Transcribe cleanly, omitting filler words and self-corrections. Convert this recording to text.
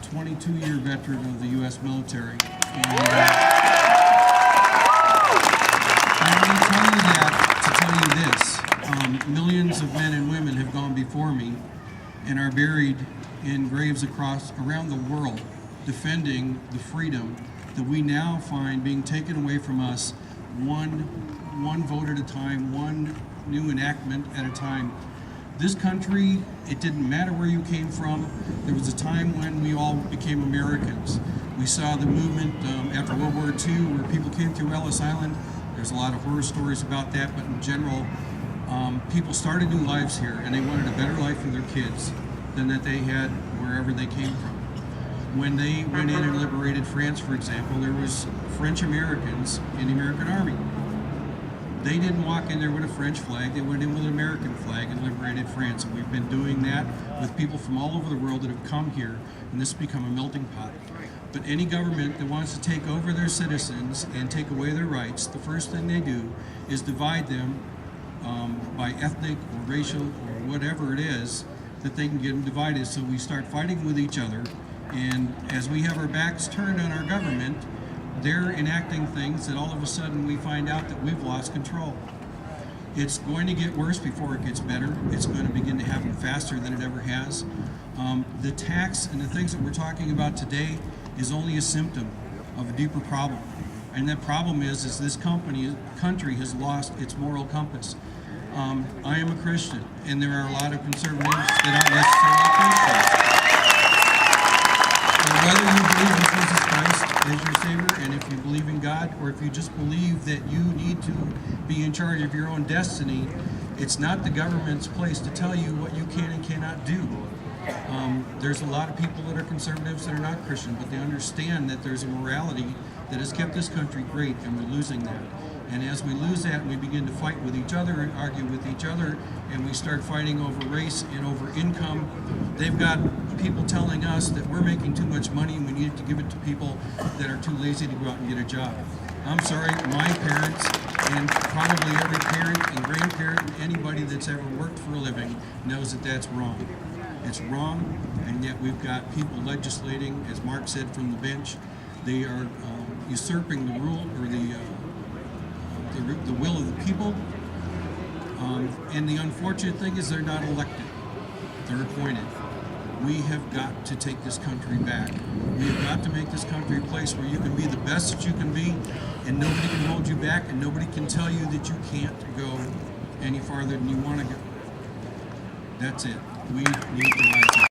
22-year veteran of the U.S. military. And I want to tell you that to tell you this. Millions of men and women have gone before me and are buried in graves around the world defending the freedom that we now find being taken away from us one vote at a time, one new enactment at a time. This country, it didn't matter where you came from. There was a time when we all became Americans. We saw the movement after World War II where people came through Ellis Island. There's a lot of horror stories about that, but in general, people started new lives here and they wanted a better life for their kids than that they had wherever they came from. When they went in and liberated France, for example, there was French Americans in the American Army. They didn't walk in there with a French flag, they went in with an American flag and liberated France. And we've been doing that with people from all over the world that have come here, and this has become a melting pot. But any government that wants to take over their citizens and take away their rights, the first thing they do is divide them by ethnic or racial or whatever it is that they can get them divided. So we start fighting with each other, and as we have our backs turned on our government, they're enacting things that all of a sudden we find out that we've lost control. It's going to get worse before it gets better. It's going to begin to happen faster than it ever has. The tax and the things that we're talking about today is only a symptom of a deeper problem. And that problem is this country has lost its moral compass. I am a Christian, and there are a lot of conservatives that aren't necessarily Christians. Whether you believe in Jesus Christ as your Savior, and if you believe in God, or if you just believe that you need to be in charge of your own destiny, it's not the government's place to tell you what you can and cannot do. There's a lot of people that are conservatives that are not Christian, but they understand that there's a morality that has kept this country great, and we're losing that. And as we lose that, we begin to fight with each other and argue with each other, and we start fighting over race and over income. They've got people telling us that we're making too much money and we need to give it to people that are too lazy to go out and get a job. I'm sorry, my parents, and probably every parent and grandparent and anybody that's ever worked for a living knows that that's wrong. It's wrong, and yet we've got people legislating, as Mark said, from the bench. They are usurping the rule or the will of the people, and the unfortunate thing is they're not elected, they're appointed. We have got to take this country back. We have got to make this country a place where you can be the best that you can be, and nobody can hold you back, and nobody can tell you that you can't go any farther than you want to go. That's it. We need to rise up.